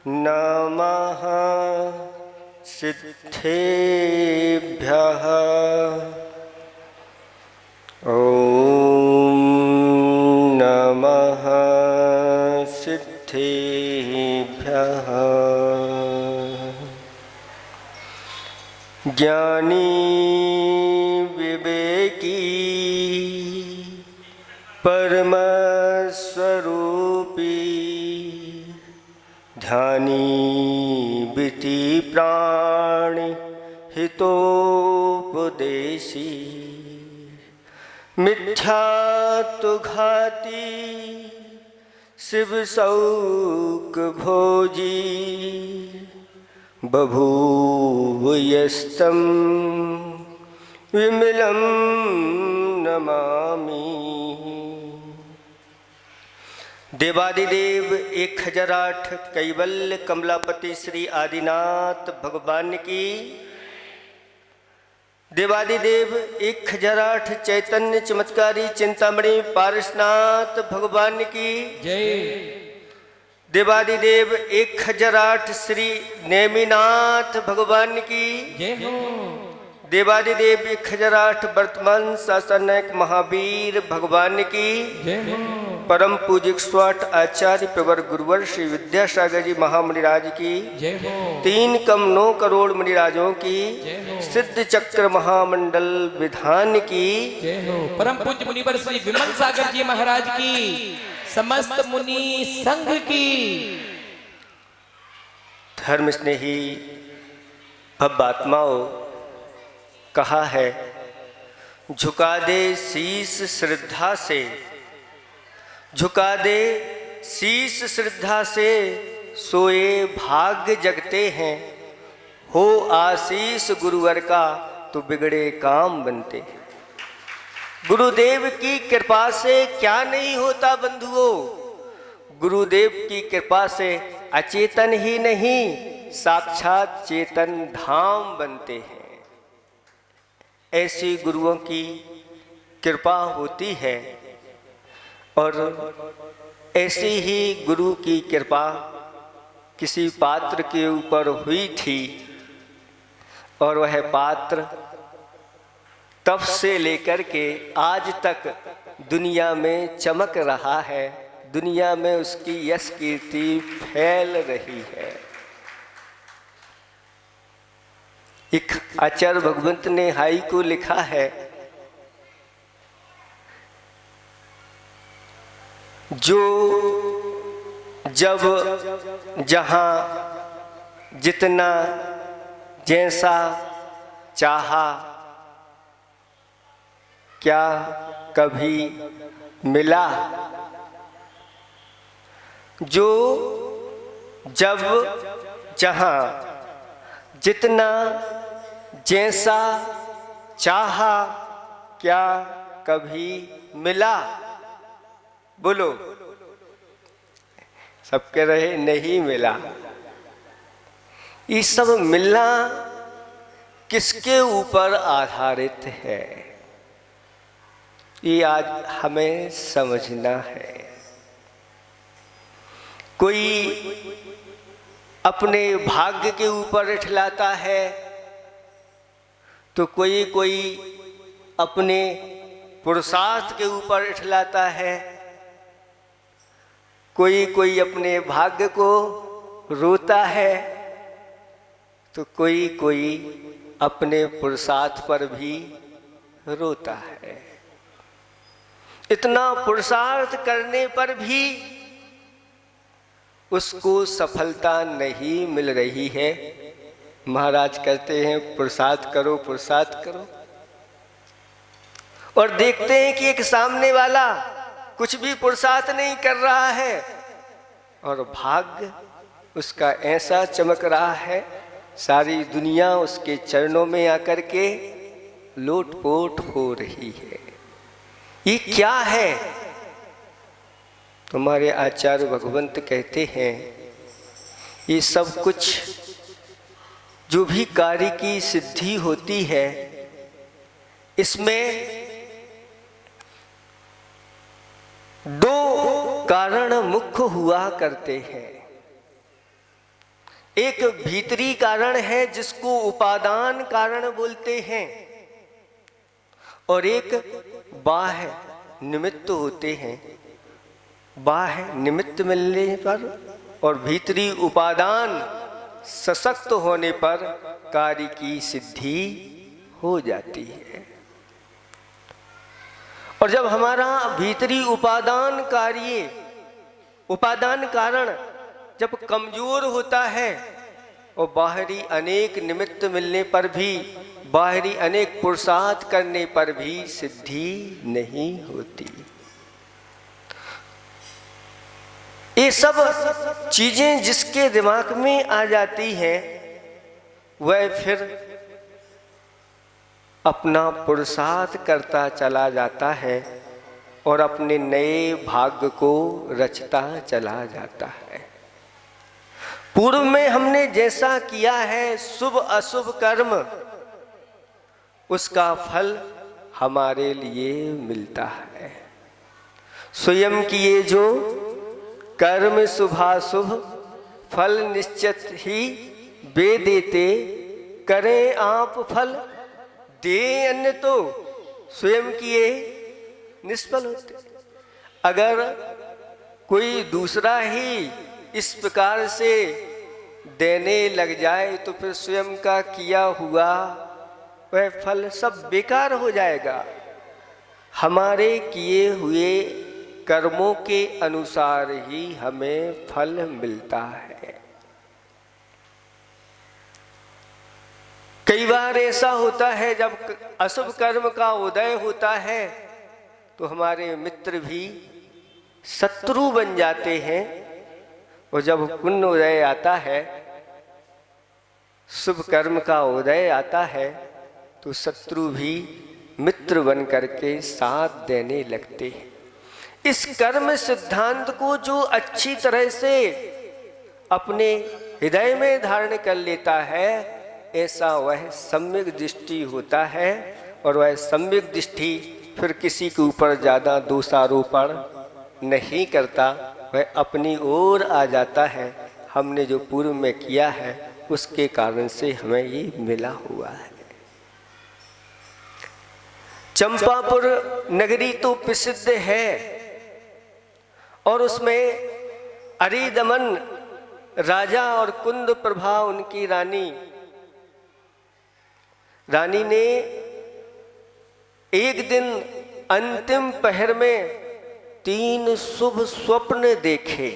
नमः सिद्धेभ्यः। ॐ नमः सिद्धेभ्यः। ज्ञानी विवेकी परमस्वरूपी ध्यानी बिति प्राणि हितोपदेशी मिथ्यात्वघाती शिव शौक भोजी बभूव यस्तं विमलं नमामि। देवादिदेव 1008 कैवल्य कमलापति श्री आदिनाथ भगवान की। देवादिदेव 1008 चैतन्य चमत्कारी चिंतामणि पारसनाथ भगवान की जय। देवादिदेव 1008 श्री नेमिनाथ भगवान की जय हो। देवादिदेव 1008 वर्तमान शासनक महावीर भगवान की जय हो। परम पूजिक स्वाट आचार्य प्रवर गुरुवर श्री विद्यासागर जी महामुनिराज की जय हो। 3 कम 9 करोड़ मुनिराजों की जय हो। सिद्ध चक्र महामंडल विधान की जय हो। परम पूज्य मुनिवर श्री विमल सागर जी महाराज की, समस्त मुनि संघ की। धर्म स्नेही भव्यात्माओं, कहा है झुका दे शीश श्रद्धा से, झुका दे शीश श्रद्धा से सोए भाग्य जगते हैं। हो आशीष गुरुवर का तो बिगड़े काम बनते हैं। गुरुदेव की कृपा से क्या नहीं होता बंधुओं। गुरुदेव की कृपा से अचेतन ही नहीं साक्षात चेतन धाम बनते हैं। ऐसी गुरुओं की कृपा होती है और ऐसी ही गुरु की कृपा किसी पात्र के ऊपर हुई थी और वह पात्र तब से लेकर के आज तक दुनिया में चमक रहा है, दुनिया में उसकी यश कीर्ति फैल रही है। एक आचार्य भगवंत ने हाई को लिखा है, जो जब जहाँ जितना जैसा चाहा क्या कभी मिला। जो जब जहाँ जितना जैसा चाहा क्या कभी मिला। बोलो, सबके रहे नहीं मिला। ये सब मिलना किसके ऊपर आधारित है, ये आज हमें समझना है। कोई अपने भाग्य के ऊपर इठलाता है तो कोई अपने पुरुषार्थ के ऊपर इठलाता है, कोई अपने भाग्य को रोता है तो कोई अपने पुरुषार्थ पर भी रोता है। इतना पुरुषार्थ करने पर भी उसको सफलता नहीं मिल रही है। महाराज कहते हैं पुरुषार्थ करो, पुरुषार्थ करो, और देखते हैं कि एक सामने वाला कुछ भी पुरुषार्थ नहीं कर रहा है और भाग्य उसका ऐसा चमक रहा है, सारी दुनिया उसके चरणों में आकर के लोटपोट हो रही है। ये क्या है? तुम्हारे आचार्य भगवंत कहते हैं ये सब कुछ जो भी कार्य की सिद्धि होती है इसमें दो कारण मुख्य हुआ करते हैं। एक भीतरी कारण है जिसको उपादान कारण बोलते हैं, और एक बाह्य निमित्त होते हैं। बाह्य निमित्त मिलने पर और भीतरी उपादान सशक्त होने पर कार्य की सिद्धि हो जाती है। और जब हमारा भीतरी उपादान कारण जब कमजोर होता है और बाहरी अनेक निमित्त मिलने पर भी, बाहरी अनेक पुरुषार्थ करने पर भी सिद्धि नहीं होती। ये सब चीजें जिसके दिमाग में आ जाती हैं, वह फिर अपना पुरुषार्थ करता चला जाता है और अपने नए भाग्य को रचता चला जाता है। पूर्व में हमने जैसा किया है शुभ अशुभ कर्म, उसका फल हमारे लिए मिलता है। स्वयं किए जो कर्म शुभाशुभ फल निश्चित ही वे देते, करें आप फल दे अन्य तो स्वयं किए निष्फल होते। अगर कोई दूसरा ही इस प्रकार से देने लग जाए तो फिर स्वयं का किया हुआ वह फल सब बेकार हो जाएगा। हमारे किए हुए कर्मों के अनुसार ही हमें फल मिलता है। कई बार ऐसा होता है जब अशुभ कर्म का उदय होता है तो हमारे मित्र भी शत्रु बन जाते हैं, और जब पुण्य उदय आता है, शुभ कर्म का उदय आता है, तो शत्रु भी मित्र बन करके साथ देने लगते हैं। इस कर्म सिद्धांत को जो अच्छी तरह से अपने हृदय में धारण कर लेता है, ऐसा वह सम्यक दृष्टि होता है, और वह सम्यक दृष्टि फिर किसी के ऊपर ज़्यादा दोषारोपण नहीं करता, वह अपनी ओर आ जाता है। हमने जो पूर्व में किया है उसके कारण से हमें ये मिला हुआ है। चंपापुर नगरी तो प्रसिद्ध है, और उसमें अरिदमन राजा और कुंद प्रभा उनकी रानी ने एक दिन अंतिम पहर में 3 शुभ स्वप्न देखे।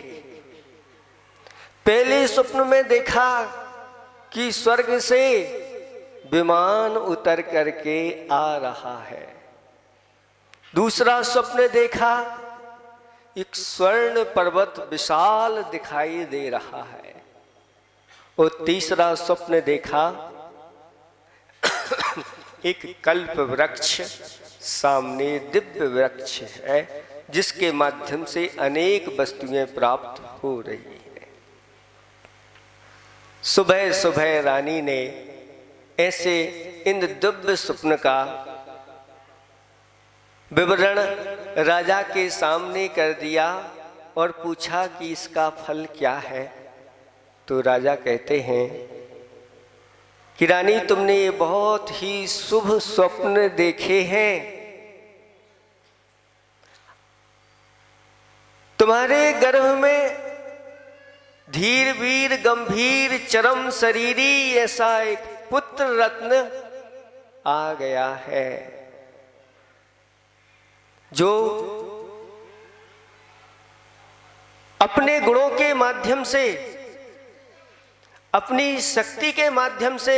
पहले स्वप्न में देखा कि स्वर्ग से विमान उतर करके आ रहा है। दूसरा स्वप्न देखा एक स्वर्ण पर्वत विशाल दिखाई दे रहा है, और तीसरा स्वप्न देखा एक कल्प वृक्ष सामने दिव्य वृक्ष है, जिसके माध्यम से अनेक वस्तुएं प्राप्त हो रही है। सुबह सुबह रानी ने ऐसे इन दिव्य स्वप्न का विवरण राजा के सामने कर दिया और पूछा कि इसका फल क्या है। तो राजा कहते हैं कि रानी, तुमने ये बहुत ही शुभ स्वप्न देखे हैं। तुम्हारे गर्भ में धीर वीर गंभीर चरम शरीरी ऐसा एक पुत्र रत्न आ गया है, जो अपने गुणों के माध्यम से, अपनी शक्ति के माध्यम से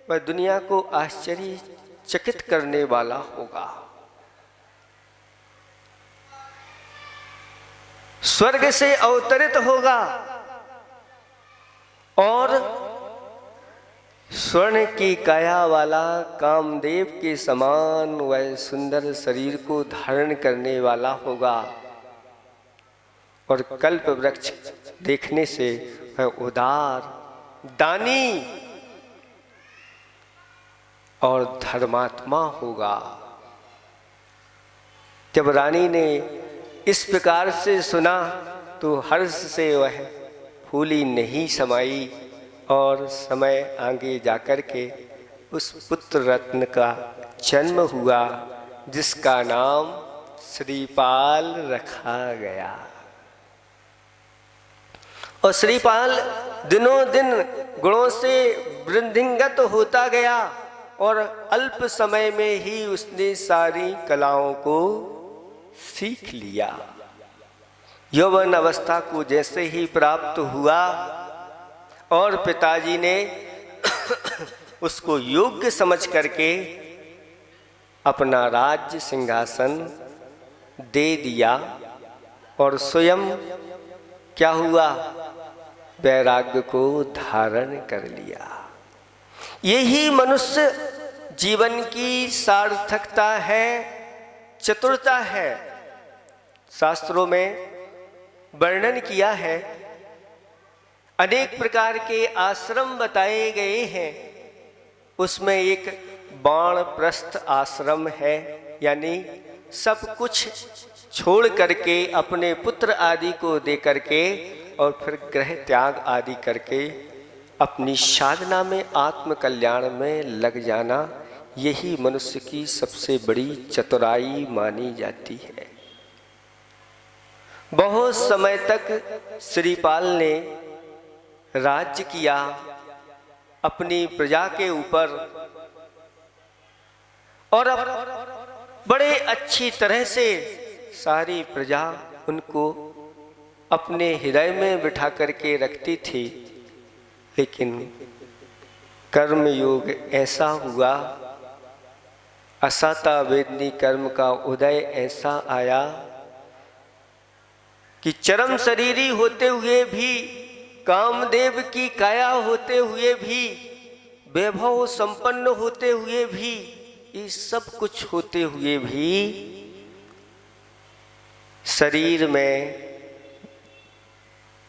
वह दुनिया को आश्चर्यचकित करने वाला होगा। स्वर्ग से अवतरित होगा और स्वर्ण की काया वाला कामदेव के समान वह सुंदर शरीर को धारण करने वाला होगा, और कल्प वृक्ष देखने से वह उदार, दानी और धर्मात्मा होगा। जब रानी ने इस प्रकार से सुना तो हर्ष से वह फूली नहीं समाई, और समय आगे जाकर के उस पुत्र रत्न का जन्म हुआ, जिसका नाम श्रीपाल रखा गया। और श्रीपाल दिनों दिन गुणों से वृद्धिंगत होता गया और अल्प समय में ही उसने सारी कलाओं को सीख लिया। यौवन अवस्था को जैसे ही प्राप्त हुआ और पिताजी ने उसको योग्य समझ करके अपना राज्य सिंहासन दे दिया और स्वयं क्या हुआ, वैराग्य को धारण कर लिया। यही मनुष्य जीवन की सार्थकता है, चतुरता है। शास्त्रों में वर्णन किया है, अनेक प्रकार के आश्रम बताए गए हैं। उसमें एक वानप्रस्थ आश्रम है, यानी सब कुछ छोड़ करके अपने पुत्र आदि को दे करके और फिर ग्रह त्याग आदि करके अपनी साधना में, आत्म कल्याण में लग जाना, यही मनुष्य की सबसे बड़ी चतुराई मानी जाती है। बहुत समय तक श्रीपाल ने राज्य किया अपनी प्रजा के ऊपर और अब बड़े अच्छी तरह से सारी प्रजा उनको अपने हृदय में बिठा करके रखती थी। लेकिन कर्म योग ऐसा हुआ, असाता वेदनी कर्म का उदय ऐसा आया कि चरम शरीरी होते हुए भी, कामदेव की काया होते हुए भी, वैभव संपन्न होते हुए भी, ये सब कुछ होते हुए भी शरीर में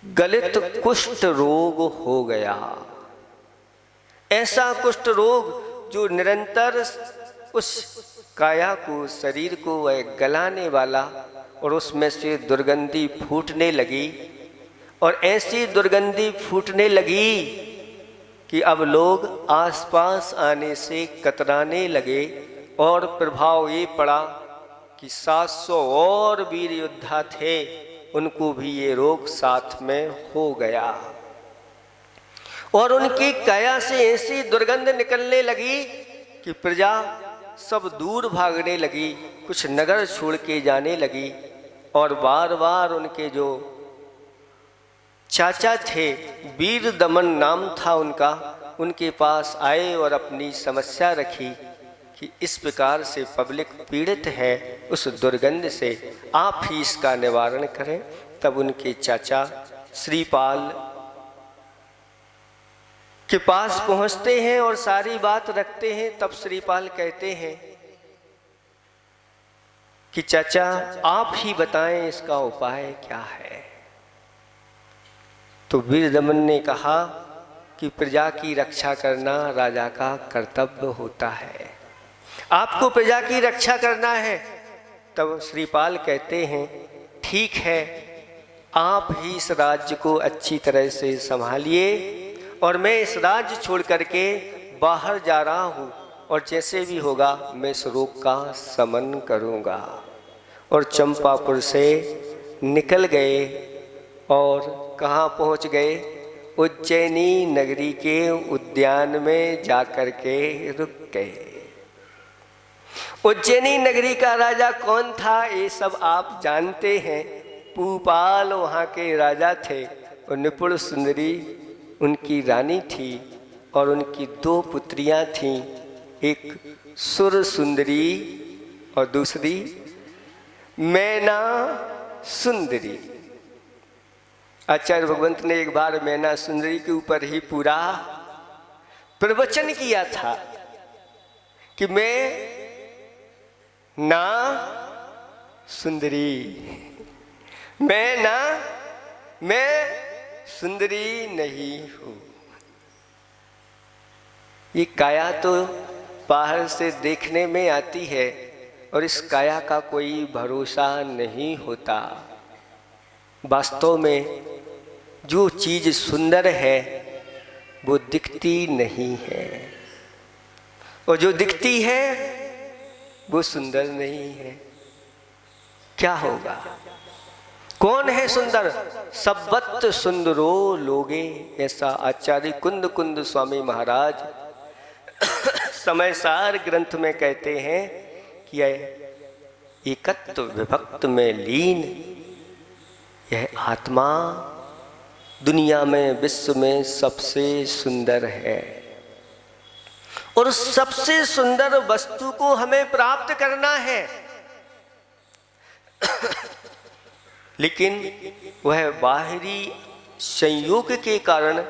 गलित कुष्ठ रोग हो गया। ऐसा कुष्ठ रोग जो निरंतर उस काया को, शरीर को वह गलाने वाला, और उसमें से दुर्गंधी फूटने लगी। और ऐसी दुर्गंधी फूटने लगी कि अब लोग आसपास आने से कतराने लगे। और प्रभाव ये पड़ा कि 700 और वीर योद्धा थे, उनको भी ये रोग साथ में हो गया। और उनकी काया से ऐसी दुर्गंध निकलने लगी कि प्रजा सब दूर भागने लगी, कुछ नगर छोड़ के जाने लगी। और बार बार उनके जो चाचा थे, वीर दमन नाम था उनका, उनके पास आए और अपनी समस्या रखी कि इस प्रकार से पब्लिक पीड़ित है उस दुर्गंध से, आप ही इसका निवारण करें। तब उनके चाचा श्रीपाल के पास पहुंचते हैं और सारी बात रखते हैं। तब श्रीपाल कहते हैं कि चाचा आप ही बताएं इसका उपाय क्या है। तो वीर दमन ने कहा कि प्रजा की रक्षा करना राजा का कर्तव्य होता है, आपको प्रजा की रक्षा करना है। तब श्रीपाल कहते हैं ठीक है, आप ही इस राज्य को अच्छी तरह से संभालिए और मैं इस राज्य छोड़ करके बाहर जा रहा हूँ और जैसे भी होगा मैं इस रोग का शमन करूँगा। और चंपापुर से निकल गए और कहाँ पहुँच गए, उज्जैनी नगरी के उद्यान में जाकर के रुक गए। उज्जैनी नगरी का राजा कौन था ये सब आप जानते हैं। पूपाल वहाँ के राजा थे और निपुण सुंदरी उनकी रानी थी और उनकी 2 पुत्रियाँ थीं, एक सुर सुंदरी और दूसरी मैना सुंदरी। आचार्य भगवंत ने एक बार मैना सुंदरी के ऊपर ही पूरा प्रवचन किया था कि मैं ना सुंदरी, मैं सुंदरी नहीं हूँ। ये काया तो बाहर से देखने में आती है और इस काया का कोई भरोसा नहीं होता। वास्तव में जो चीज़ सुंदर है वो दिखती नहीं है, और जो दिखती है वो सुंदर नहीं है। क्या होगा? कौन है सुंदर? सब्बत सुंदरो लोगे, ऐसा आचार्य कुंद कुंद स्वामी महाराज समय सार ग्रंथ में कहते हैं कि एकत्व विभक्त में लीन यह आत्मा दुनिया में, विश्व में सबसे सुंदर है। और सबसे सुंदर वस्तु को हमें प्राप्त करना है लेकिन वह बाहरी संयोग के कारण,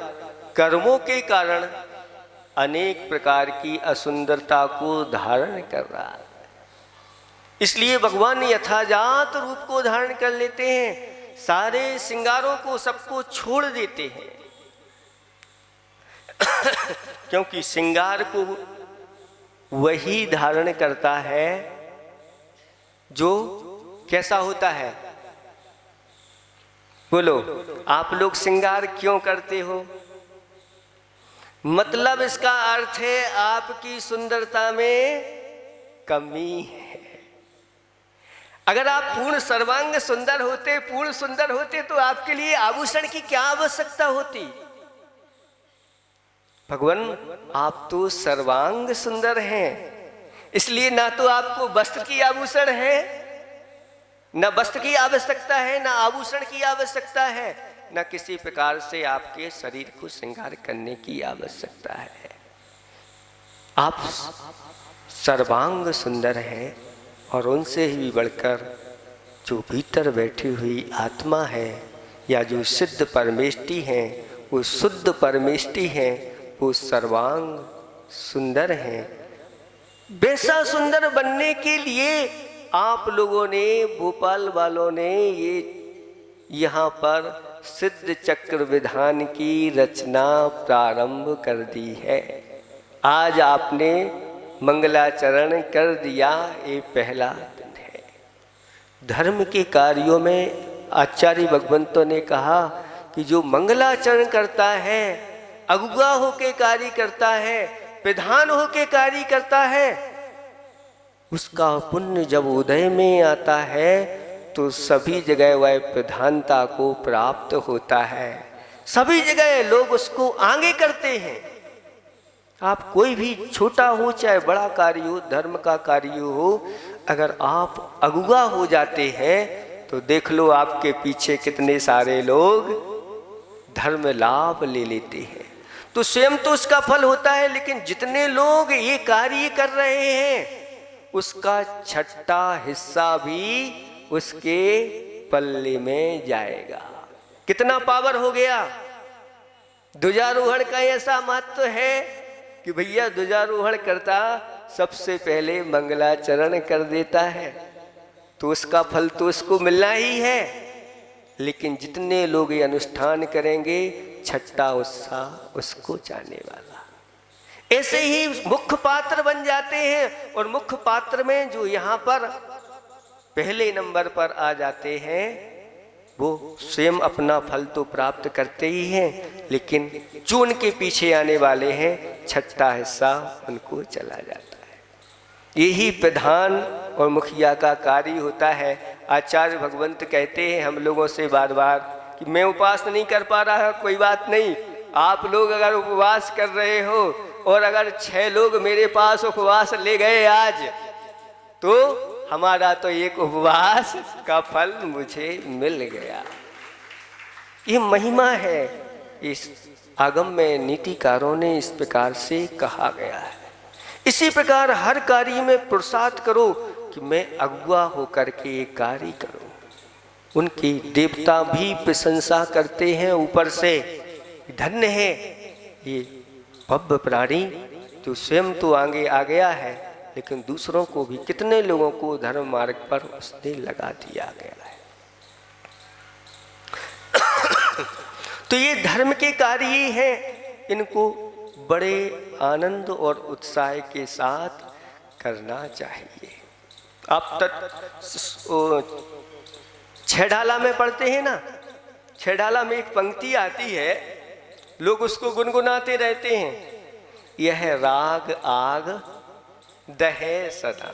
कर्मों के कारण अनेक प्रकार की असुंदरता को धारण कर रहा है। इसलिए भगवान यथाजात रूप को धारण कर लेते हैं, सारे श्रृंगारों को सबको छोड़ देते हैं क्योंकि श्रृंगार को वही धारण करता है जो कैसा होता है। बोलो, आप लोग श्रृंगार क्यों करते हो? मतलब इसका अर्थ है आपकी सुंदरता में कमी है। अगर आप पूर्ण सर्वांग सुंदर होते, पूर्ण सुंदर होते, तो आपके लिए आभूषण की क्या आवश्यकता होती? भगवान, आप तो सर्वांग सुंदर हैं, इसलिए ना तो आपको वस्त्र की आभूषण है, न वस्त्र की आवश्यकता है, न आभूषण की आवश्यकता है, न किसी प्रकार से आपके शरीर को श्रृंगार करने की आवश्यकता है। आप सर्वांग सुंदर हैं, और उनसे ही बढ़कर जो भीतर बैठी हुई आत्मा है, या जो सिद्ध परमेष्टि हैं, वो शुद्ध परमेष्टि हैं, वो सर्वांग सुंदर हैं। वैसा सुंदर बनने के लिए आप लोगों ने, भोपाल वालों ने ये यहाँ पर सिद्ध चक्र विधान की रचना प्रारंभ कर दी है। आज आपने मंगलाचरण कर दिया, ये पहला दिन है। धर्म के कार्यों में आचार्य भगवंतों ने कहा कि जो मंगलाचरण करता है, अगुआ होके कार्य करता है, प्रधान होके कार्य करता है, उसका पुण्य जब उदय में आता है तो सभी जगह वह प्रधानता को प्राप्त होता है। सभी जगह लोग उसको आगे करते हैं। आप कोई भी छोटा हो चाहे बड़ा कार्य हो, धर्म का कार्य हो, अगर आप अगुआ हो जाते हैं तो देख लो आपके पीछे कितने सारे लोग धर्म लाभ ले लेते हैं। तो स्वयं तो उसका फल होता है, लेकिन जितने लोग ये कार्य कर रहे हैं उसका छठा हिस्सा भी उसके पल्ले में जाएगा। कितना पावर हो गया। ध्वजारोहण का ऐसा महत्व है कि भैया ध्वजारोहण करता सबसे पहले मंगलाचरण कर देता है, तो उसका फल तो उसको मिलना ही है। लेकिन जितने लोग ये अनुष्ठान करेंगे, छठा उत्साह उसको जाने वाला। ऐसे ही मुख्य पात्र बन जाते हैं, और मुख्य पात्र में जो यहाँ पर पहले नंबर पर आ जाते हैं वो स्वयं अपना फल तो प्राप्त करते ही हैं, लेकिन जो उनके पीछे आने वाले हैं छठा हिस्सा उनको चला जाता है। यही प्रधान और मुखिया का कार्य होता है। आचार्य भगवंत कहते हैं हम लोगों से बार बार कि मैं उपवास नहीं कर पा रहा, कोई बात नहीं, आप लोग अगर उपवास कर रहे हो और अगर 6 लोग मेरे पास उपवास ले गए आज, तो हमारा तो एक उपवास का फल मुझे मिल गया। ये महिमा है। इस आगम में नीतिकारों ने इस प्रकार से कहा गया है। इसी प्रकार हर कार्य में पुरुषार्थ करो कि मैं अगुआ होकर के ये कार्य करूं। उनकी देवता भी प्रशंसा करते हैं ऊपर से, धन्य है ये भव्य प्राणी जो स्वयं तो आगे आ गया है, लेकिन दूसरों को भी, कितने लोगों को धर्म मार्ग पर उसने लगा दिया गया है। तो ये धर्म के कार्य ही हैं, इनको बड़े आनंद और उत्साह के साथ करना चाहिए। आप छेडाला में पढ़ते हैं ना, छेडाला में एक पंक्ति आती है, लोग उसको गुनगुनाते रहते हैं। यह राग आग दहे सदा।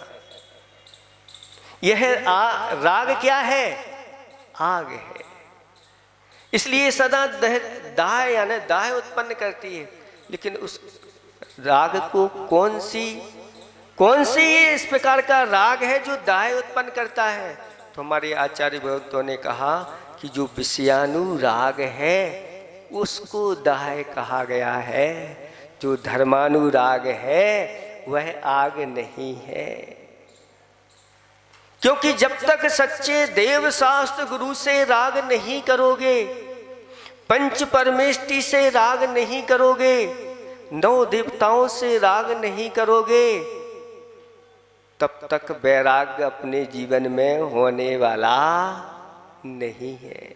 यह राग क्या है? आग है। इसलिए सदा दाह यानी दाह उत्पन्न करती है। लेकिन उस राग को कौन सी इस प्रकार का राग है जो दाह उत्पन्न करता है? तो हमारे आचार्य भगवतों ने कहा कि जो विषयानु राग है उसको दाह कहा गया है। जो धर्मानुराग है वह आग नहीं है। क्योंकि जब तक सच्चे देव शास्त्र गुरु से राग नहीं करोगे, पंच परमेष्टि से राग नहीं करोगे, 9 देवताओं से राग नहीं करोगे, तब तक वैराग्य अपने जीवन में होने वाला नहीं है।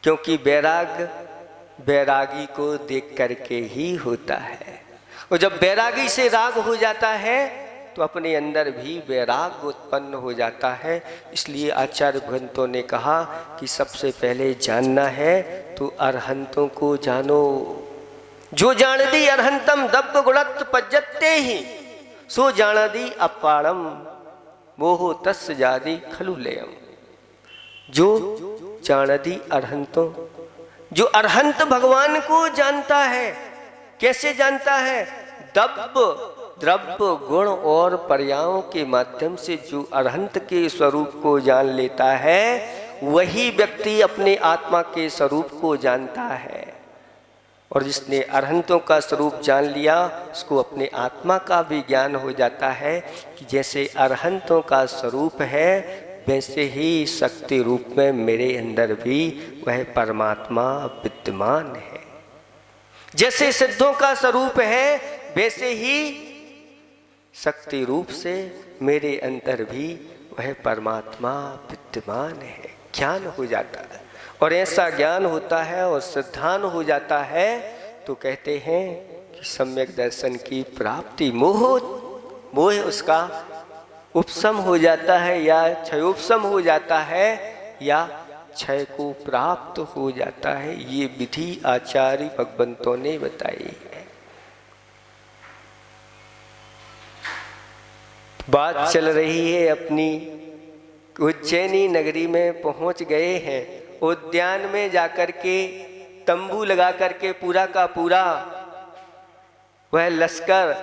क्योंकि वैरागी को देख करके ही होता है। और जब वैरागी से राग हो जाता है तो अपने अंदर भी वैराग उत्पन्न हो जाता है। इसलिए आचार्य भगवंतों ने कहा कि सबसे पहले जानना है तो अरहंतों को जानो। जो जान दी अरहंतम दब्ब गुणत पज्जते ही सो जाना दी अपाड़म मोहो तस् जादी खलुलेयम। जो जान दी अरहंतों, जो अरहंत भगवान को जानता है। कैसे जानता है? द्रव्य गुण और पर्यायों के माध्यम से जो अरहंत के स्वरूप को जान लेता है वही व्यक्ति अपने आत्मा के स्वरूप को जानता है। और जिसने अरहंतों का स्वरूप जान लिया उसको अपने आत्मा का भी ज्ञान हो जाता है कि जैसे अरहंतों का स्वरूप है वैसे ही शक्ति रूप में मेरे अंदर भी वह परमात्मा विद्यमान है। जैसे सिद्धों का स्वरूप है वैसे ही शक्ति रूप से मेरे अंदर भी वह परमात्मा विद्यमान है। ज्ञान हो जाता है। और ऐसा ज्ञान होता है और श्रद्धान हो जाता है तो कहते हैं कि सम्यक दर्शन की प्राप्ति मोह उसका उपशम हो जाता है या क्षयोपशम हो जाता है या क्षय को प्राप्त हो जाता है। ये विधि आचार्य भगवंतों ने बताई है। बात चल रही है अपनी उज्जैनी नगरी में पहुंच गए हैं। उद्यान में जाकर के तंबू लगा करके पूरा का पूरा वह लश्कर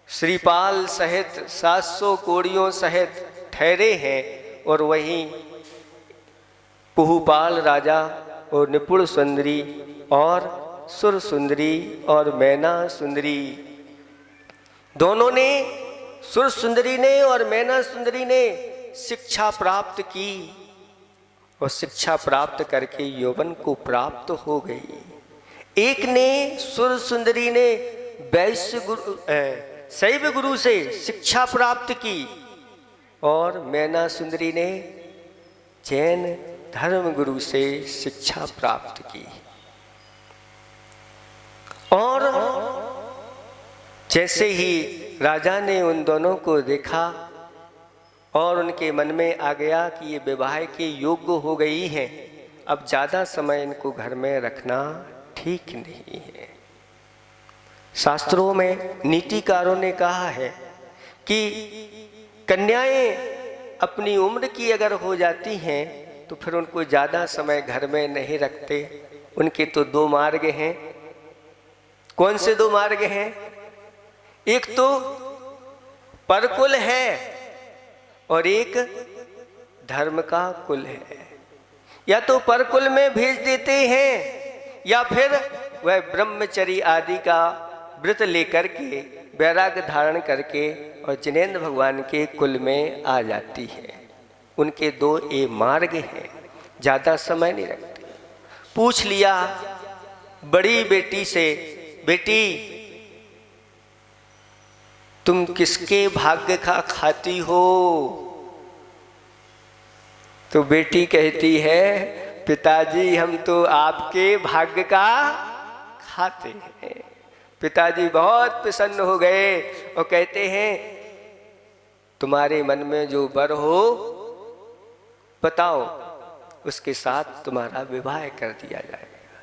श्रीपाल सहित 700 कोड़ियों सहित ठहरे हैं। और वहीं पुहुपाल राजा और निपुण सुंदरी और सुर सुंदरी और मैना सुंदरी दोनों ने, सुर सुंदरी ने और मैना सुंदरी ने शिक्षा प्राप्त की और शिक्षा प्राप्त करके यौवन को प्राप्त हो गई। एक ने, सुर सुंदरी ने वैश्य गुरु शैव गुरु से शिक्षा प्राप्त की और मैना सुंदरी ने जैन धर्म गुरु से शिक्षा प्राप्त की। और जैसे ही राजा ने उन दोनों को देखा और उनके मन में आ गया कि ये विवाह के योग्य हो गई हैं, अब ज़्यादा समय इनको घर में रखना ठीक नहीं है। शास्त्रों में नीतिकारों ने कहा है कि कन्याएं अपनी उम्र की अगर हो जाती हैं तो फिर उनको ज़्यादा समय घर में नहीं रखते। उनके तो 2 मार्ग हैं। कौन से 2 मार्ग हैं? एक तो परकुल है और एक धर्म का कुल है। या तो परकुल में भेज देते हैं या फिर वह ब्रह्मचर्य आदि का व्रत लेकर के वैराग्य धारण करके और जिनेंद्र भगवान के कुल में आ जाती है। उनके 2 ये मार्ग हैं। ज़्यादा समय नहीं रखते। पूछ लिया बड़ी बेटी से, बेटी तुम किसके भाग्य का खाती हो? तो बेटी कहती है पिताजी हम तो आपके भाग्य का खाते हैं। पिताजी बहुत प्रसन्न हो गए और कहते हैं तुम्हारे मन में जो वर हो बताओ, उसके साथ तुम्हारा विवाह कर दिया जाएगा।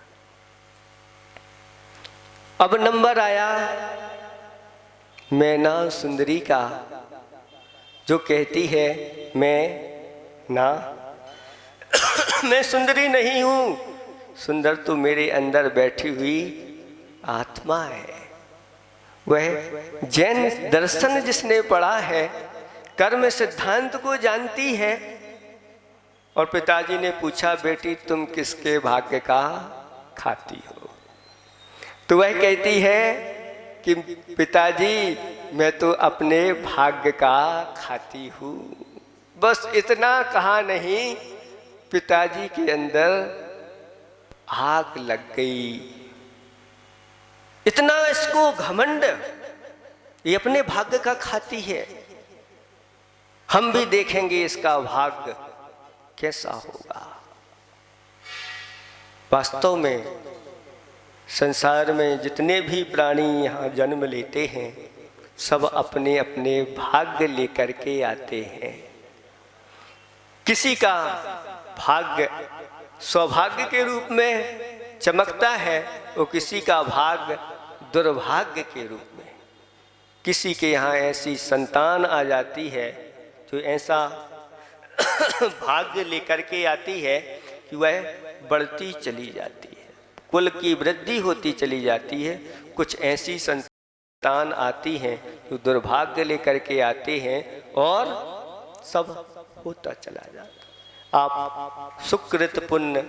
अब नंबर आया मैना सुंदरी का, जो कहती है मैं ना मैं सुंदरी नहीं हूं, सुंदर तो मेरे अंदर बैठी हुई आत्मा है। वह जैन दर्शन जिसने पढ़ा है, कर्म सिद्धांत को जानती है। और पिताजी ने पूछा बेटी तुम किसके भाग्य का खाती हो? तो वह कहती है कि पिताजी मैं तो अपने भाग्य का खाती हूँ। बस इतना कहा नहीं, पिताजी के अंदर आग लग गई। इतना इसको घमंड, ये अपने भाग्य का खाती है। हम भी देखेंगे इसका भाग्य कैसा होगा। वास्तव में संसार में जितने भी प्राणी यहाँ जन्म लेते हैं, सब अपने अपने भाग्य लेकर के आते हैं। किसी का भाग्य सौभाग्य के रूप में चमकता है और किसी का भाग्य दुर्भाग्य के रूप में। किसी के यहाँ ऐसी संतान आ जाती है जो ऐसा भाग्य लेकर के आती है कि वह बढ़ती चली जाती है, कुल की वृद्धि होती चली जाती है। कुछ ऐसी संतान आती हैं जो दुर्भाग्य लेकर के आते हैं और सब होता चला जाता। आप सुकृत पुण्य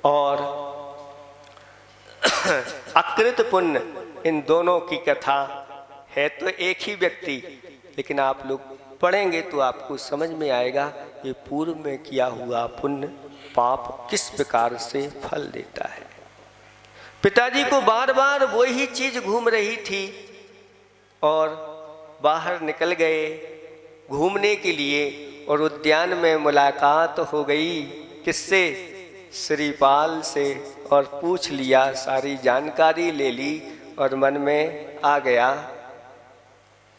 और अकृत पुण्य, इन दोनों की कथा है तो एक ही व्यक्ति, लेकिन आप लोग पढ़ेंगे तो आपको समझ में आएगा ये पूर्व में किया हुआ पुण्य पाप किस प्रकार से फल देता है। पिताजी को बार बार वही चीज घूम रही थी और बाहर निकल गए घूमने के लिए और उद्यान में मुलाकात हो गई। किससे? श्रीपाल से। और पूछ लिया, सारी जानकारी ले ली और मन में आ गया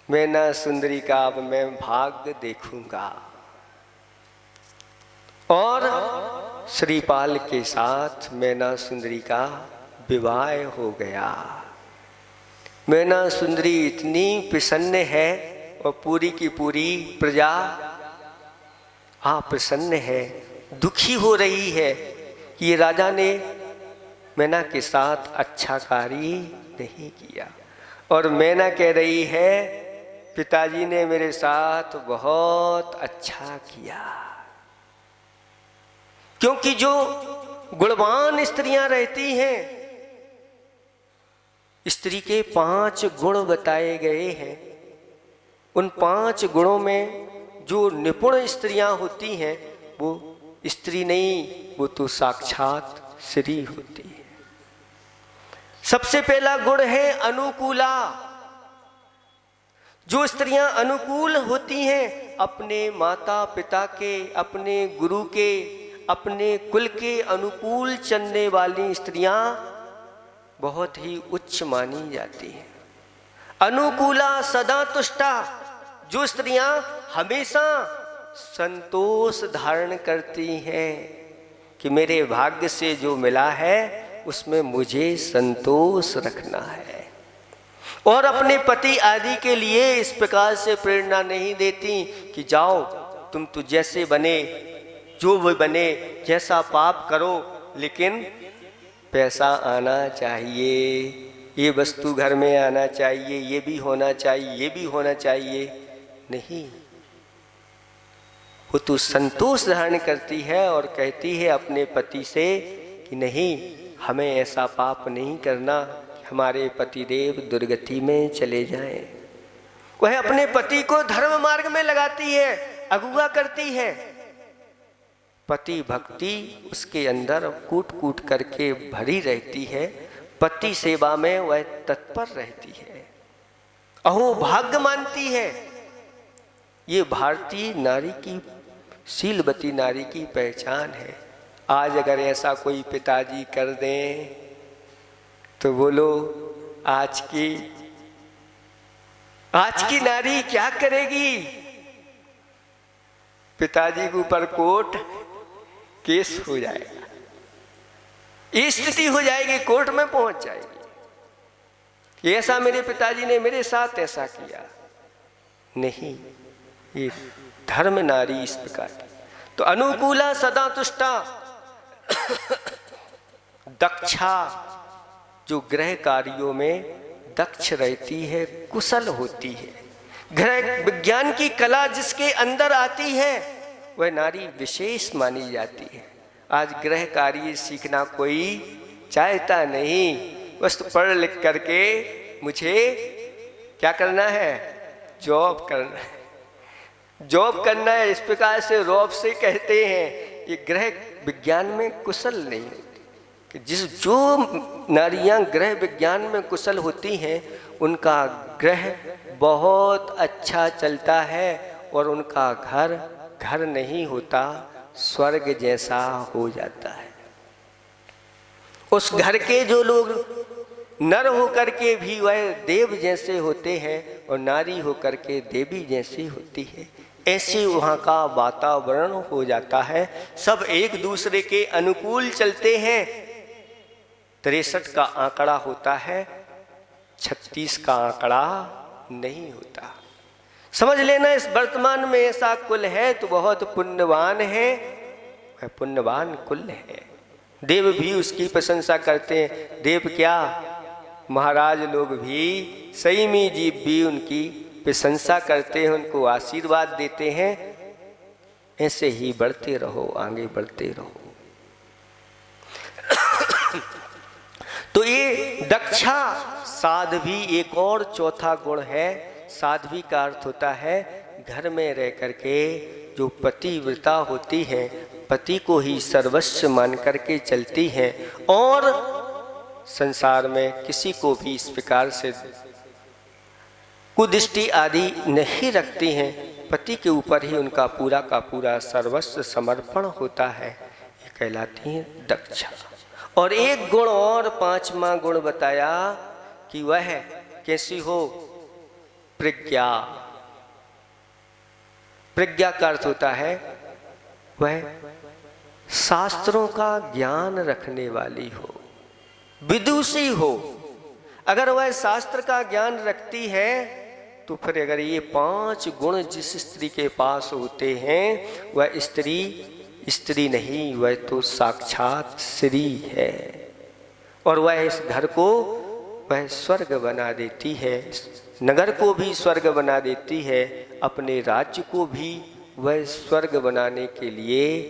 मैना सुंदरी का अब मैं भाग्य देखूंगा। और श्रीपाल के साथ मैना सुंदरी का विवाह हो गया। मैना सुंदरी इतनी प्रसन्न है और पूरी की पूरी प्रजा प्रसन्न है, दुखी हो रही है कि ये राजा ने मैना के साथ अच्छा कार्य नहीं किया। और मैना कह रही है पिताजी ने मेरे साथ बहुत अच्छा किया। क्योंकि जो गुणवान स्त्रियां रहती हैं, स्त्री के 5 गुण बताए गए हैं। उन 5 गुणों में जो निपुण स्त्रियां होती हैं वो स्त्री नहीं, वो तो साक्षात श्री होती है। सबसे पहला गुण है अनुकूला। जो स्त्रियां अनुकूल होती हैं, अपने माता पिता के, अपने गुरु के, अपने कुल के अनुकूल चलने वाली स्त्रियां बहुत ही उच्च मानी जाती हैं। अनुकूला सदा तुष्टा, जो स्त्रियां हमेशा संतोष धारण करती हैं कि मेरे भाग्य से जो मिला है उसमें मुझे संतोष रखना है। और अपने पति आदि के लिए इस प्रकार से प्रेरणा नहीं देती कि जाओ तुम तो जैसे बने, जो भी बने, जैसा पाप करो, लेकिन पैसा आना चाहिए, ये वस्तु घर में आना चाहिए, ये भी होना चाहिए, ये भी होना चाहिए। नहीं, वो तो संतोष धारण करती है और कहती है अपने पति से कि नहीं, हमें ऐसा पाप नहीं करना, हमारे पतिदेव दुर्गति में चले जाएं। वह अपने पति को धर्म मार्ग में लगाती है, अगुवा करती है। पति भक्ति उसके अंदर कूट कूट करके भरी रहती है। पति सेवा में वह तत्पर रहती है, अहो भाग्य मानती है। ये भारतीय नारी की, शीलवती नारी की पहचान है। आज अगर ऐसा कोई पिताजी कर दें तो बोलो आज की नारी क्या करेगी? पिताजी के ऊपर कोर्ट केस हो जाएगा, स्थिति हो जाएगी, कोर्ट में पहुंच जाएगी। कि ऐसा मेरे पिताजी ने मेरे साथ ऐसा किया। नहीं, ये धर्म नारी इस प्रकार की। तो अनुकूला सदा तुष्टा, दक्षा, जो गृह कार्यों में दक्ष रहती है, कुशल होती है, गृह विज्ञान की कला जिसके अंदर आती है, वह नारी विशेष मानी जाती है। आज गृह कार्य सीखना कोई चाहता नहीं, बस तो पढ़ लिख करके मुझे क्या करना है, जॉब करना है, जॉब करना है, इस प्रकार से रॉब से कहते हैं। ये गृह विज्ञान में कुशल नहीं होती। कि जो नारियां गृह विज्ञान में कुशल होती हैं, उनका गृह बहुत अच्छा चलता है और उनका घर घर नहीं होता, स्वर्ग जैसा हो जाता है। उस घर के जो लोग नर होकर के भी वह देव जैसे होते हैं और नारी होकर के देवी जैसी होती है, ऐसे वहाँ का वातावरण हो जाता है। सब एक दूसरे के अनुकूल चलते हैं। 63 का आंकड़ा होता है, 36 का आंकड़ा नहीं होता। समझ लेना, इस वर्तमान में ऐसा कुल है तो बहुत पुण्यवान है, वह पुण्यवान कुल है। देव भी उसकी प्रशंसा करते हैं। देव क्या, महाराज लोग भी, संयमी जीव भी उनकी प्रशंसा करते हैं, उनको आशीर्वाद देते हैं। ऐसे ही बढ़ते रहो, आगे बढ़ते रहो। तो ये दक्षा साध्वी एक और चौथा गुण है। साध्वी का अर्थ होता है घर में रह करके जो पतिव्रता होती है, पति को ही सर्वस्व मान करके चलती है और संसार में किसी को भी इस प्रकार से कुदृष्टि आदि नहीं रखती हैं। पति के ऊपर ही उनका पूरा का पूरा सर्वस्व समर्पण होता है। ये कहलाती है दक्षा। और एक गुण और, 5वां गुण बताया कि वह कैसी हो, प्रज्ञा। प्रज्ञा का अर्थ होता है वह शास्त्रों का ज्ञान रखने वाली हो, विदुषी हो। अगर वह शास्त्र का ज्ञान रखती है तो फिर अगर ये 5 गुण जिस स्त्री के पास होते हैं, वह स्त्री नहीं, वह तो साक्षात श्री है। और वह इस घर को वह स्वर्ग बना देती है, नगर को भी स्वर्ग बना देती है, अपने राज्य को भी वह स्वर्ग बनाने के लिए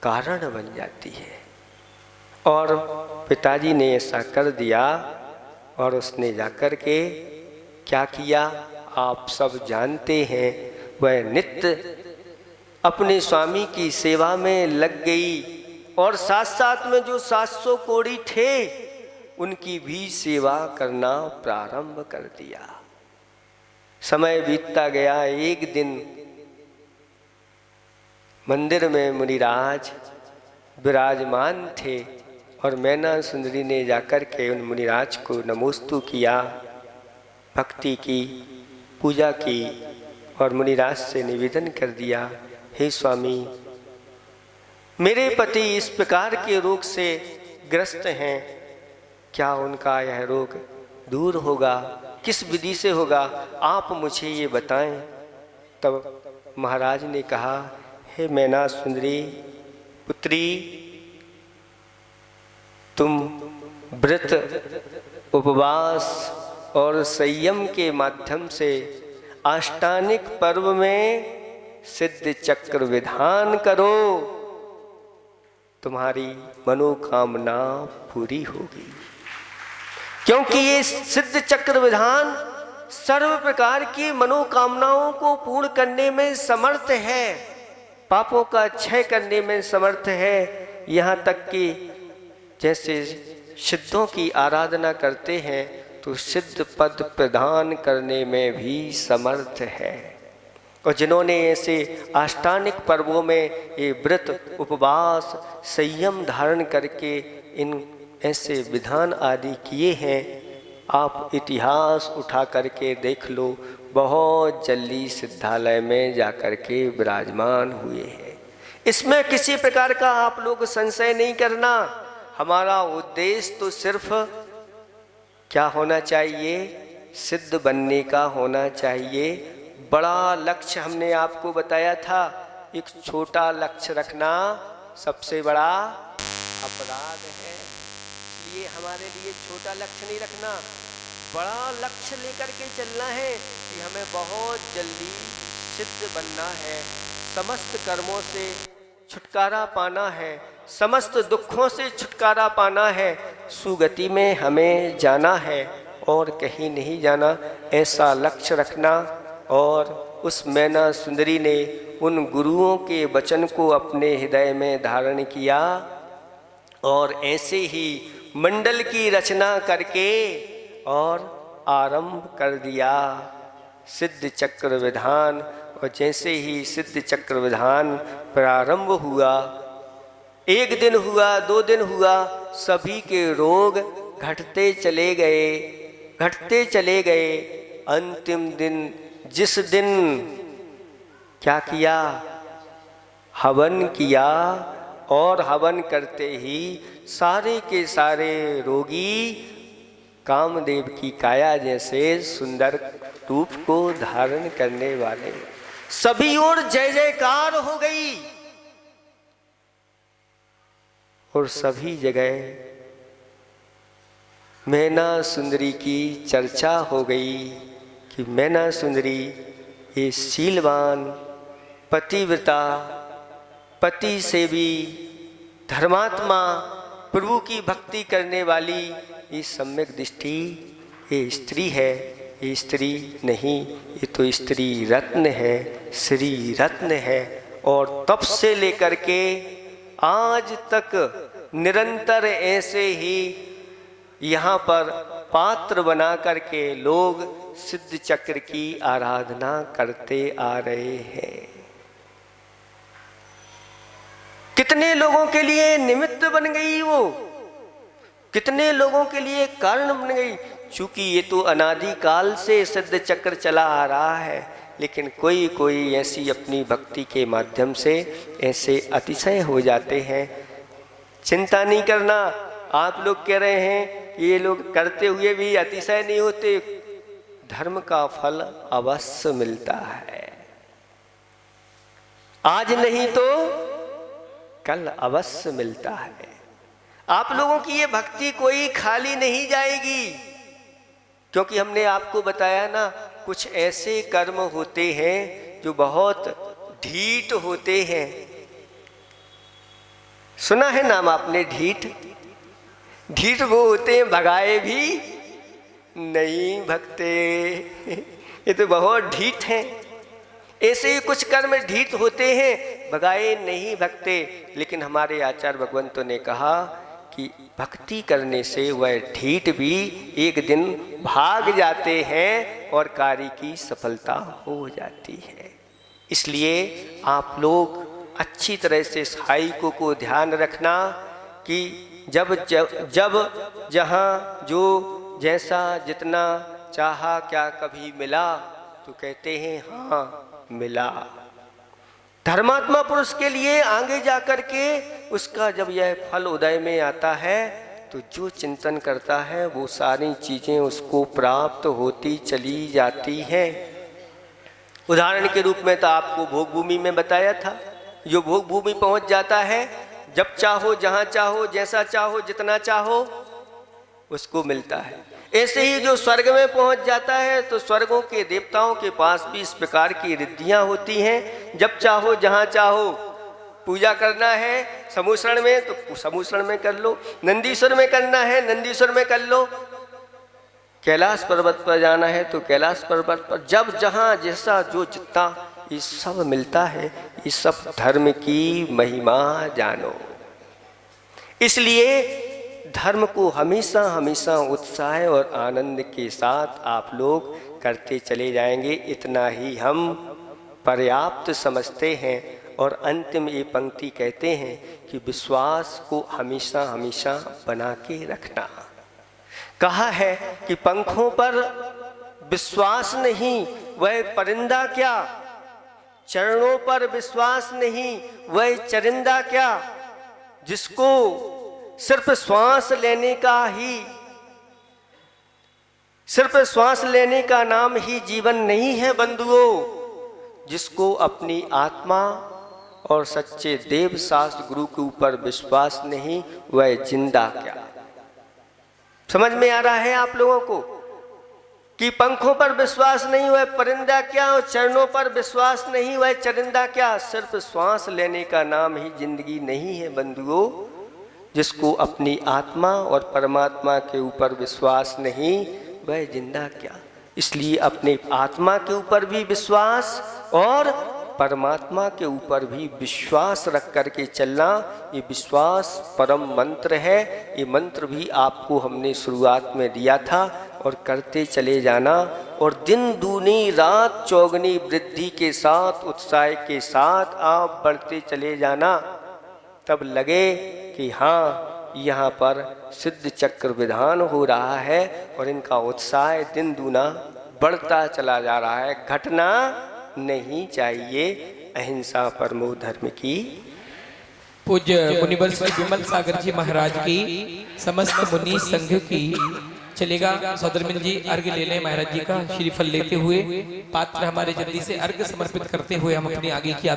कारण बन जाती है। और पिताजी ने ऐसा कर दिया और उसने जाकर के क्या किया, आप सब जानते हैं। वह नित्य अपने स्वामी की सेवा में लग गई और साथ साथ में जो 700 कोड़ी थे उनकी भी सेवा करना प्रारंभ कर दिया। समय बीतता गया। एक दिन मंदिर में मुनिराज विराजमान थे और मैना सुंदरी ने जाकर के उन मुनिराज को नमोस्तु किया, भक्ति की, पूजा की और मुनिराज से निवेदन कर दिया, हे स्वामी, मेरे पति इस प्रकार के रोग से ग्रस्त हैं, क्या उनका यह रोग दूर होगा, किस विधि से होगा, आप मुझे ये बताएं। तब महाराज ने कहा, हे मैना सुंदरी पुत्री, तुम व्रत, उपवास और संयम के माध्यम से अष्टानिक पर्व में सिद्ध चक्र विधान करो, तुम्हारी मनोकामना पूरी होगी। क्योंकि ये सिद्ध चक्र विधान सर्व प्रकार की मनोकामनाओं को पूर्ण करने में समर्थ है, पापों का क्षय करने में समर्थ है। यहाँ तक कि जैसे सिद्धों की आराधना करते हैं तो सिद्ध पद प्रदान करने में भी समर्थ है। और जिन्होंने ऐसे अष्टानिक पर्वों में ये व्रत, उपवास, संयम धारण करके इन ऐसे विधान आदि किए हैं, आप इतिहास उठा करके देख लो, बहुत जल्दी सिद्धालय में जाकर के विराजमान हुए हैं। इसमें किसी प्रकार का आप लोग संशय नहीं करना। हमारा उद्देश्य तो सिर्फ क्या होना चाहिए? सिद्ध बनने का होना चाहिए। बड़ा लक्ष्य हमने आपको बताया था, एक छोटा लक्ष्य रखना सबसे बड़ा अपराध है। इसलिए हमारे लिए छोटा लक्ष्य नहीं रखना, बड़ा लक्ष्य लेकर के चलना है कि हमें बहुत जल्दी सिद्ध बनना है, समस्त कर्मों से छुटकारा पाना है, समस्त दुखों से छुटकारा पाना है, सुगति में हमें जाना है और कहीं नहीं जाना, ऐसा लक्ष्य रखना। और उस मैना सुंदरी ने उन गुरुओं के वचन को अपने हृदय में धारण किया और ऐसे ही मंडल की रचना करके और आरंभ कर दिया सिद्ध चक्र विधान। और जैसे ही सिद्ध चक्र विधान प्रारंभ हुआ, एक दिन हुआ, 2 दिन हुआ, सभी के रोग घटते चले गए, घटते चले गए। अंतिम दिन, जिस दिन क्या किया? हवन किया, और हवन करते ही सारे के सारे रोगी कामदेव की काया जैसे सुंदर रूप को धारण करने वाले सभी ओर जय जयकार हो गई और सभी जगह मैना सुंदरी की चर्चा हो गई कि मैना सुंदरी ये शीलवान, पतिव्रता, पति से भी धर्मात्मा, प्रभु की भक्ति करने वाली ये सम्यक दृष्टि ये स्त्री है। ये स्त्री नहीं, ये तो स्त्री रत्न है, श्री रत्न है। और तब से लेकर के आज तक निरंतर ऐसे ही यहाँ पर पात्र बना करके लोग सिद्ध चक्र की आराधना करते आ रहे हैं। कितने लोगों के लिए निमित्त बन गई वो, कितने लोगों के लिए कारण बन गई। चूंकि ये तो अनादि काल से सिद्ध चक्र चला आ रहा है, लेकिन कोई कोई ऐसी अपनी भक्ति के माध्यम से ऐसे अतिशय हो जाते हैं। चिंता नहीं करना, आप लोग कह रहे हैं कि ये लोग करते हुए भी अतिशय नहीं होते, धर्म का फल अवश्य मिलता है। आज नहीं तो कल अवश्य मिलता है। आप लोगों की ये भक्ति कोई खाली नहीं जाएगी, क्योंकि हमने आपको बताया ना, कुछ ऐसे कर्म होते हैं जो बहुत ढीठ होते हैं। सुना है नाम आपने ढीठ? ढीठ वो होते हैं भगाए भी नहीं भगते, ये तो बहुत ढीठ हैं। ऐसे ही कुछ कर्म ढीठ होते हैं, भगाए नहीं भगते। लेकिन हमारे आचार्य भगवंतों ने कहा कि भक्ति करने से वह ढीठ भी एक दिन भाग जाते हैं और कार्य की सफलता हो जाती है। इसलिए आप लोग अच्छी तरह से सहायकों को ध्यान रखना कि जब जहाँ जो जैसा जितना चाहा क्या कभी मिला, तो कहते हैं हाँ मिला। धर्मात्मा पुरुष के लिए आगे जाकर के उसका जब यह फल उदय में आता है, तो जो चिंतन करता है वो सारी चीजें उसको प्राप्त होती चली जाती हैं। उदाहरण के रूप में तो आपको भोग भूमि में बताया था, जो भोग भूमि पहुंच जाता है, जब चाहो, जहां चाहो, जैसा चाहो, जितना चाहो उसको मिलता है। ऐसे ही जो स्वर्ग में पहुंच जाता है, तो स्वर्गों के देवताओं के पास भी इस प्रकार की रिद्धियां होती हैं। जब चाहो, जहां चाहो, पूजा करना है समूषण में तो समूषण में कर लो, नंदीश्वर में करना है नंदीश्वर में कर लो, कैलाश पर्वत पर जाना है तो कैलाश पर्वत पर, जब जहां जैसा जो जितना, ये सब मिलता है। ये सब धर्म की महिमा जानो। इसलिए धर्म को हमेशा हमेशा उत्साह और आनंद के साथ आप लोग करते चले जाएंगे, इतना ही हम पर्याप्त समझते हैं। और अंतिम ये पंक्ति कहते हैं कि विश्वास को हमेशा हमेशा बना के रखना। कहा है कि पंखों पर विश्वास नहीं वह परिंदा क्या, चरणों पर विश्वास नहीं वह चरिंदा क्या। जिसको सिर्फ श्वास लेने का ही सिर्फ श्वास लेने का नाम ही जीवन नहीं है बंधुओं। जिसको अपनी आत्मा और सच्चे देव शास्त्र गुरु के ऊपर विश्वास नहीं, वह जिंदा क्या। समझ में आ रहा है आप लोगों को कि पंखों पर विश्वास नहीं, वह परिंदा क्या, और चरणों पर विश्वास नहीं, वह चरिंदा क्या। सिर्फ श्वास लेने का नाम ही जिंदगी नहीं है बंधुओं। जिसको अपनी आत्मा और परमात्मा के ऊपर विश्वास नहीं, वह जिंदा क्या। इसलिए अपने आत्मा के ऊपर भी विश्वास और परमात्मा के ऊपर भी विश्वास रख करके चलना, ये विश्वास परम मंत्र है। ये मंत्र भी आपको हमने शुरुआत में दिया था, और करते चले जाना, और दिन दूनी रात चौगनी वृद्धि के साथ, उत्साह के साथ आप बढ़ते चले जाना। तब लगे कि हाँ, यहाँ पर सिद्ध चक्र विधान हो रहा है, और इनका उत्साह दिन दूना बढ़ता चला जा रहा है। घटना नहीं चाहिए। अहिंसा परमो धर्म की। पूज्य मुनिवर श्री विमल सागर जी महाराज की, समस्त मुनि संघ की। चलेगा सौदरमिन जी अर्घ ले लें महाराज जी का, श्रीफल लेते हुए। पात्र हमारे जल्दी से अर्घ समर्पित करते हुए हम अपनी आगे की